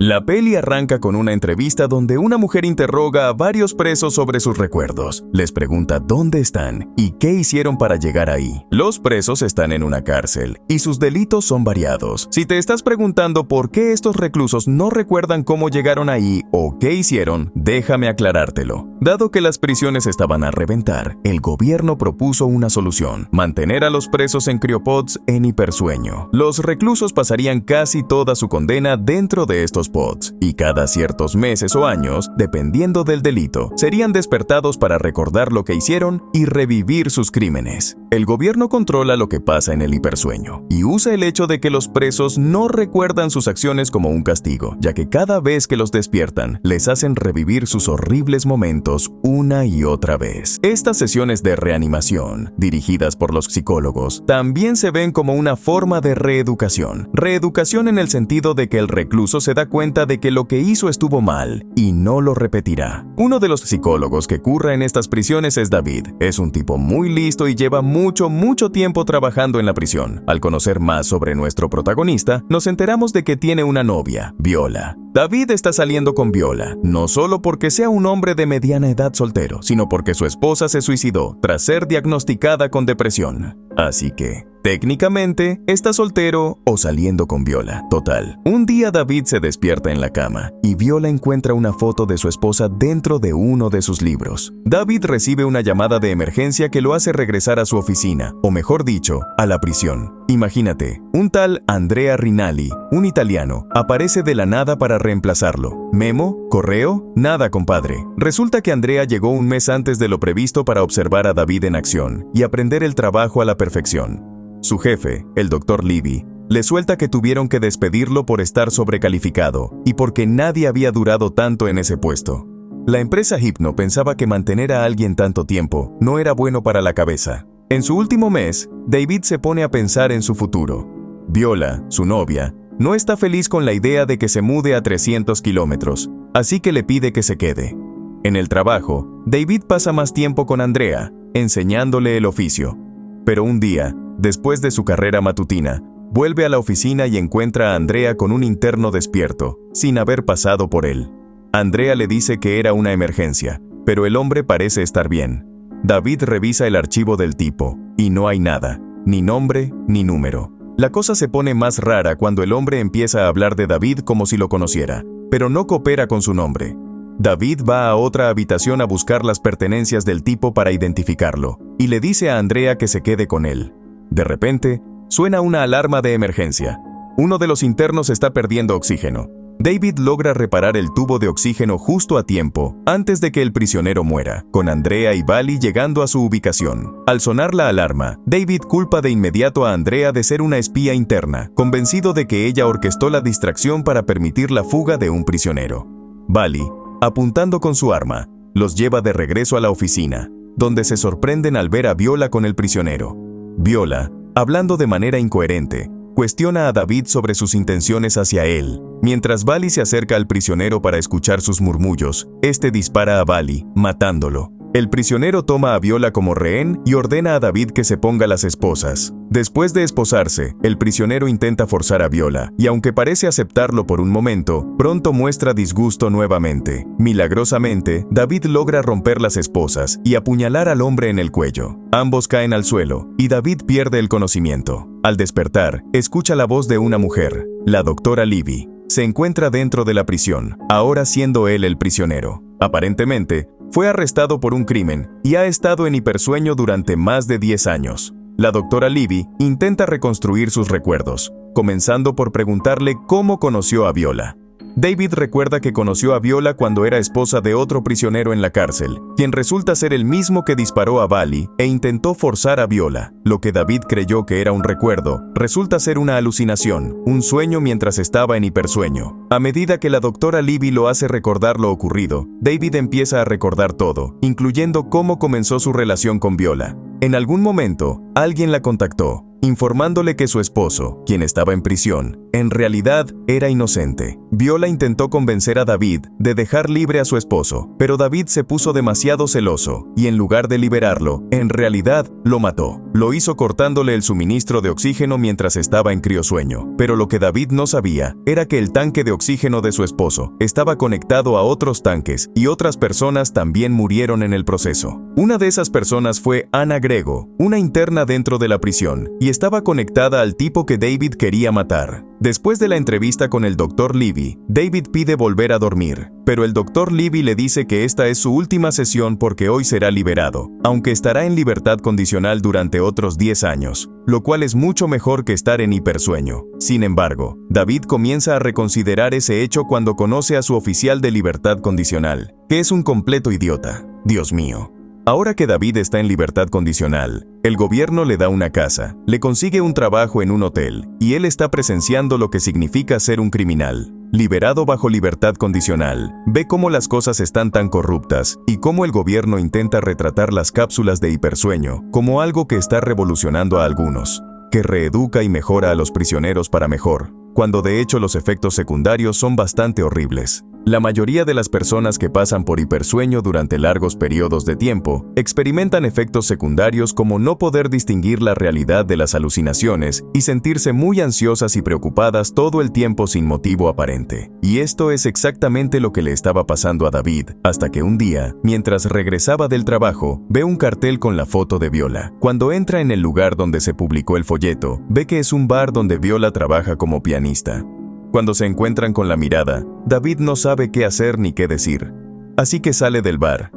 La peli arranca con una entrevista donde una mujer interroga a varios presos sobre sus recuerdos. Les pregunta dónde están y qué hicieron para llegar ahí. Los presos están en una cárcel y sus delitos son variados. Si te estás preguntando por qué estos reclusos no recuerdan cómo llegaron ahí o qué hicieron, déjame aclarártelo. Dado que las prisiones estaban a reventar, el gobierno propuso una solución: mantener a los presos en criopods en hipersueño. Los reclusos pasarían casi toda su condena dentro de estos pods, y cada ciertos meses o años, dependiendo del delito, serían despertados para recordar lo que hicieron y revivir sus crímenes. El gobierno controla lo que pasa en el hipersueño y usa el hecho de que los presos no recuerdan sus acciones como un castigo, ya que cada vez que los despiertan, les hacen revivir sus horribles momentos una y otra vez. Estas sesiones de reanimación, dirigidas por los psicólogos, también se ven como una forma de reeducación. Reeducación en el sentido de que el recluso se da cuenta de que lo que hizo estuvo mal y no lo repetirá. Uno de los psicólogos que curra en estas prisiones es David. Es un tipo muy listo y lleva mucho tiempo trabajando en la prisión. Al conocer más sobre nuestro protagonista, nos enteramos de que tiene una novia, Viola. David está saliendo con Viola, no solo porque sea un hombre de mediana edad soltero, sino porque su esposa se suicidó tras ser diagnosticada con depresión. Así que, técnicamente, está soltero o saliendo con Viola. Total. Un día David se despierta en la cama y Viola encuentra una foto de su esposa dentro de uno de sus libros. David recibe una llamada de emergencia que lo hace regresar a su oficina, o mejor dicho, a la prisión. Imagínate, un tal Andrea Rinaldi, un italiano, aparece de la nada para reemplazarlo. ¿Memo? ¿Correo? Nada, compadre. Resulta que Andrea llegó un mes antes de lo previsto para observar a David en acción y aprender el trabajo a la perfección. Su jefe, el Dr. Levy, le suelta que tuvieron que despedirlo por estar sobrecalificado y porque nadie había durado tanto en ese puesto. La empresa Hypno pensaba que mantener a alguien tanto tiempo no era bueno para la cabeza. En su último mes, David se pone a pensar en su futuro. Viola, su novia, no está feliz con la idea de que se mude a 300 kilómetros, así que le pide que se quede. En el trabajo, David pasa más tiempo con Andrea, enseñándole el oficio. Pero un día, después de su carrera matutina, vuelve a la oficina y encuentra a Andrea con un interno despierto, sin haber pasado por él. Andrea le dice que era una emergencia, pero el hombre parece estar bien. David revisa el archivo del tipo, y no hay nada, ni nombre, ni número. La cosa se pone más rara cuando el hombre empieza a hablar de David como si lo conociera, pero no coopera con su nombre. David va a otra habitación a buscar las pertenencias del tipo para identificarlo, y le dice a Andrea que se quede con él. De repente, suena una alarma de emergencia. Uno de los internos está perdiendo oxígeno. David logra reparar el tubo de oxígeno justo a tiempo, antes de que el prisionero muera, con Andrea y Vali llegando a su ubicación. Al sonar la alarma, David culpa de inmediato a Andrea de ser una espía interna, convencido de que ella orquestó la distracción para permitir la fuga de un prisionero. Vali, apuntando con su arma, los lleva de regreso a la oficina, donde se sorprenden al ver a Viola con el prisionero. Viola, hablando de manera incoherente, cuestiona a David sobre sus intenciones hacia él. Mientras Vali se acerca al prisionero para escuchar sus murmullos, este dispara a Vali, matándolo. El prisionero toma a Viola como rehén y ordena a David que se ponga las esposas. Después de esposarse, el prisionero intenta forzar a Viola, y aunque parece aceptarlo por un momento, pronto muestra disgusto nuevamente. Milagrosamente, David logra romper las esposas y apuñalar al hombre en el cuello. Ambos caen al suelo, y David pierde el conocimiento. Al despertar, escucha la voz de una mujer, la doctora Levy. Se encuentra dentro de la prisión, ahora siendo él el prisionero. Aparentemente, fue arrestado por un crimen y ha estado en hipersueño durante más de 10 años. La doctora Levy intenta reconstruir sus recuerdos, comenzando por preguntarle cómo conoció a Viola. David recuerda que conoció a Viola cuando era esposa de otro prisionero en la cárcel, quien resulta ser el mismo que disparó a Vali e intentó forzar a Viola. Lo que David creyó que era un recuerdo, resulta ser una alucinación, un sueño mientras estaba en hipersueño. A medida que la doctora Levy lo hace recordar lo ocurrido, David empieza a recordar todo, incluyendo cómo comenzó su relación con Viola. En algún momento, alguien la contactó, informándole que su esposo, quien estaba en prisión, en realidad era inocente. Viola intentó convencer a David de dejar libre a su esposo, pero David se puso demasiado celoso y en lugar de liberarlo, en realidad lo mató. Lo hizo cortándole el suministro de oxígeno mientras estaba en criosueño. Pero lo que David no sabía era que el tanque de oxígeno de su esposo estaba conectado a otros tanques y otras personas también murieron en el proceso. Una de esas personas fue Anna Grego, una interna dentro de la prisión, y estaba conectada al tipo que David quería matar. Después de la entrevista con el Dr. Levy, David pide volver a dormir, pero el Dr. Levy le dice que esta es su última sesión porque hoy será liberado, aunque estará en libertad condicional durante otros 10 años, lo cual es mucho mejor que estar en hipersueño. Sin embargo, David comienza a reconsiderar ese hecho cuando conoce a su oficial de libertad condicional, que es un completo idiota. Dios mío. Ahora que David está en libertad condicional, el gobierno le da una casa, le consigue un trabajo en un hotel, y él está presenciando lo que significa ser un criminal. Liberado bajo libertad condicional, ve cómo las cosas están tan corruptas y cómo el gobierno intenta retratar las cápsulas de hipersueño como algo que está revolucionando a algunos, que reeduca y mejora a los prisioneros para mejor, cuando de hecho los efectos secundarios son bastante horribles. La mayoría de las personas que pasan por hipersueño durante largos periodos de tiempo experimentan efectos secundarios como no poder distinguir la realidad de las alucinaciones y sentirse muy ansiosas y preocupadas todo el tiempo sin motivo aparente. Y esto es exactamente lo que le estaba pasando a David, hasta que un día, mientras regresaba del trabajo, ve un cartel con la foto de Viola. Cuando entra en el lugar donde se publicó el folleto, ve que es un bar donde Viola trabaja como pianista. Cuando se encuentran con la mirada, David no sabe qué hacer ni qué decir. Así que sale del bar.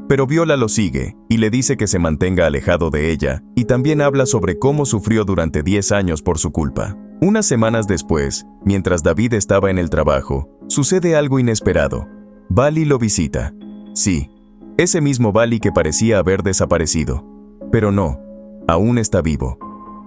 Pero Viola lo sigue y le dice que se mantenga alejado de ella, y también habla sobre cómo sufrió durante 10 años por su culpa. Unas semanas después, mientras David estaba en el trabajo, sucede algo inesperado. Bali lo visita. Sí, ese mismo Bali que parecía haber desaparecido. Pero no, aún está vivo.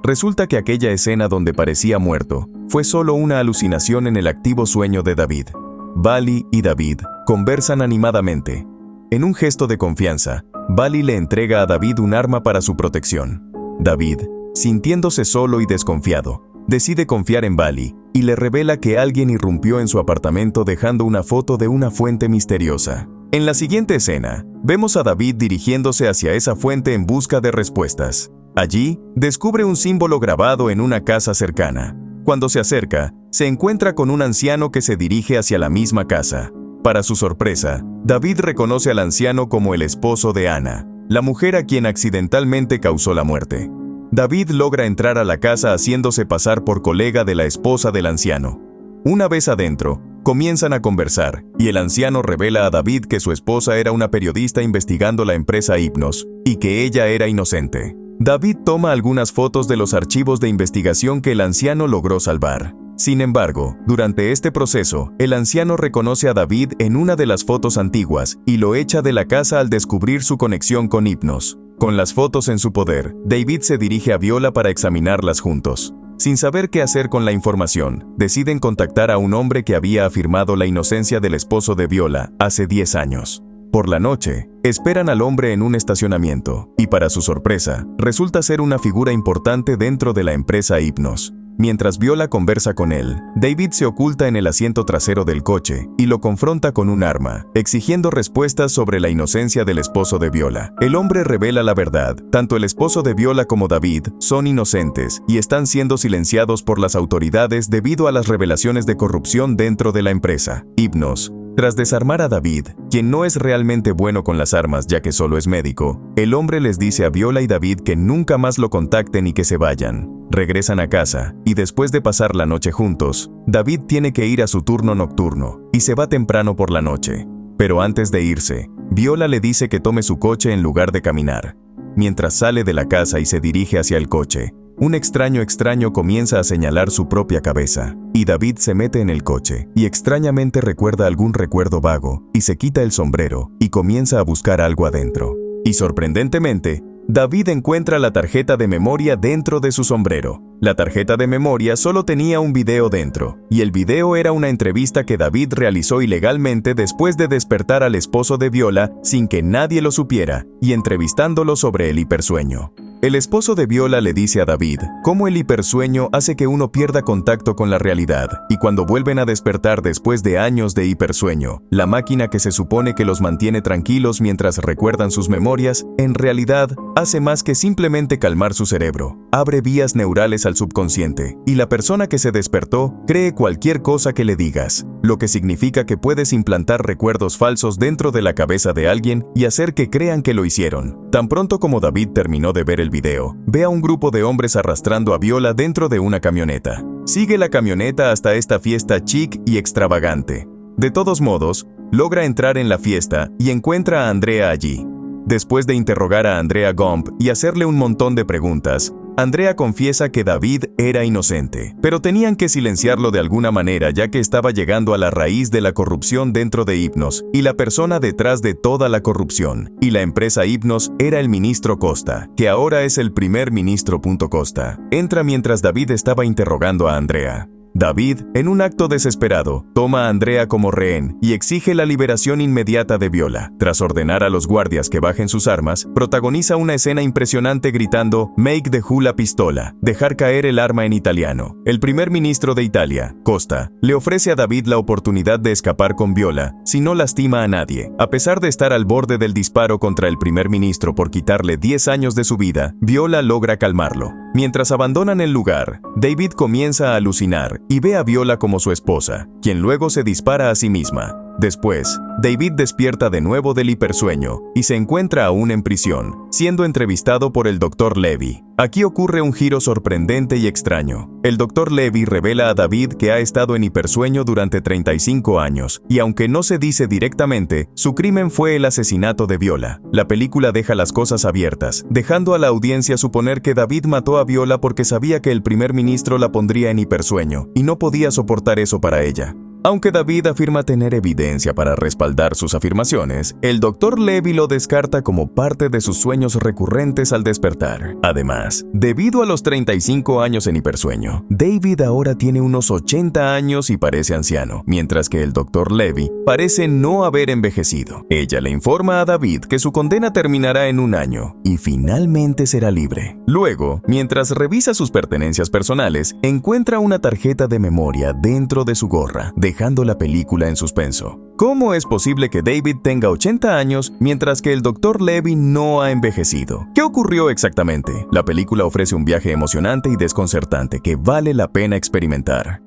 Resulta que aquella escena donde parecía muerto fue solo una alucinación en el activo sueño de David. Bali y David conversan animadamente. En un gesto de confianza, Bali le entrega a David un arma para su protección. David, sintiéndose solo y desconfiado, decide confiar en Bali y le revela que alguien irrumpió en su apartamento dejando una foto de una fuente misteriosa. En la siguiente escena, vemos a David dirigiéndose hacia esa fuente en busca de respuestas. Allí, descubre un símbolo grabado en una casa cercana. Cuando se acerca, se encuentra con un anciano que se dirige hacia la misma casa. Para su sorpresa, David reconoce al anciano como el esposo de Anna, la mujer a quien accidentalmente causó la muerte. David logra entrar a la casa haciéndose pasar por colega de la esposa del anciano. Una vez adentro, comienzan a conversar, y el anciano revela a David que su esposa era una periodista investigando la empresa Hypnos, y que ella era inocente. David toma algunas fotos de los archivos de investigación que el anciano logró salvar. Sin embargo, durante este proceso, el anciano reconoce a David en una de las fotos antiguas y lo echa de la casa al descubrir su conexión con Hypnos. Con las fotos en su poder, David se dirige a Viola para examinarlas juntos. Sin saber qué hacer con la información, deciden contactar a un hombre que había afirmado la inocencia del esposo de Viola hace 10 años. Por la noche, esperan al hombre en un estacionamiento, y para su sorpresa, resulta ser una figura importante dentro de la empresa Hypnos. Mientras Viola conversa con él, David se oculta en el asiento trasero del coche y lo confronta con un arma, exigiendo respuestas sobre la inocencia del esposo de Viola. El hombre revela la verdad. Tanto el esposo de Viola como David son inocentes y están siendo silenciados por las autoridades debido a las revelaciones de corrupción dentro de la empresa Hypnos. Tras desarmar a David, quien no es realmente bueno con las armas ya que solo es médico, el hombre les dice a Viola y David que nunca más lo contacten y que se vayan. Regresan a casa, y después de pasar la noche juntos, David tiene que ir a su turno nocturno, y se va temprano por la noche. Pero antes de irse, Viola le dice que tome su coche en lugar de caminar. Mientras sale de la casa y se dirige hacia el coche, un extraño comienza a señalar su propia cabeza, y David se mete en el coche, y extrañamente recuerda algún recuerdo vago, y se quita el sombrero, y comienza a buscar algo adentro. Y sorprendentemente, David encuentra la tarjeta de memoria dentro de su sombrero. La tarjeta de memoria solo tenía un video dentro, y el video era una entrevista que David realizó ilegalmente después de despertar al esposo de Viola sin que nadie lo supiera, y entrevistándolo sobre el hipersueño. el esposo de Viola le dice a David cómo el hipersueño hace que uno pierda contacto con la realidad, y cuando vuelven a despertar después de años de hipersueño, la máquina que se supone que los mantiene tranquilos mientras recuerdan sus memorias, en realidad hace más que simplemente calmar su cerebro. Abre vías neurales al subconsciente, y la persona que se despertó cree cualquier cosa que le digas, lo que significa que puedes implantar recuerdos falsos dentro de la cabeza de alguien y hacer que crean que lo hicieron. Tan pronto como David terminó de ver el video, ve a un grupo de hombres arrastrando a Viola dentro de una camioneta. Sigue la camioneta hasta esta fiesta chic y extravagante. De todos modos, logra entrar en la fiesta y encuentra a Andrea allí. Después de interrogar a Andrea Gump y hacerle un montón de preguntas, Andrea confiesa que David era inocente, pero tenían que silenciarlo de alguna manera ya que estaba llegando a la raíz de la corrupción dentro de Hypnos y la persona detrás de toda la corrupción. Y la empresa Hypnos era el ministro Costa, que ahora es el primer ministro. Costa entra mientras David estaba interrogando a Andrea. David, en un acto desesperado, toma a Andrea como rehén y exige la liberación inmediata de Viola. Tras ordenar a los guardias que bajen sus armas, protagoniza una escena impresionante gritando «Make the hula pistola», dejar caer el arma en italiano. El primer ministro de Italia, Costa, le ofrece a David la oportunidad de escapar con Viola si no lastima a nadie. A pesar de estar al borde del disparo contra el primer ministro por quitarle 10 años de su vida, Viola logra calmarlo. Mientras abandonan el lugar, David comienza a alucinar y ve a Viola como su esposa, quien luego se dispara a sí misma. Después, David despierta de nuevo del hipersueño y se encuentra aún en prisión, siendo entrevistado por el Dr. Levy. Aquí ocurre un giro sorprendente y extraño. El Dr. Levy revela a David que ha estado en hipersueño durante 35 años, y aunque no se dice directamente, su crimen fue el asesinato de Viola. La película deja las cosas abiertas, dejando a la audiencia suponer que David mató a Viola porque sabía que el primer ministro la pondría en hipersueño, y no podía soportar eso para ella. Aunque David afirma tener evidencia para respaldar sus afirmaciones, el Dr. Levy lo descarta como parte de sus sueños recurrentes al despertar. Además, debido a los 35 años en hipersueño, David ahora tiene unos 80 años y parece anciano, mientras que el Dr. Levy parece no haber envejecido. Ella le informa a David que su condena terminará en 1 año y finalmente será libre. Luego, mientras revisa sus pertenencias personales, encuentra una tarjeta de memoria dentro de su gorra, dejando la película en suspenso. ¿Cómo es posible que David tenga 80 años mientras que el Dr. Levy no ha envejecido? ¿Qué ocurrió exactamente? La película ofrece un viaje emocionante y desconcertante que vale la pena experimentar.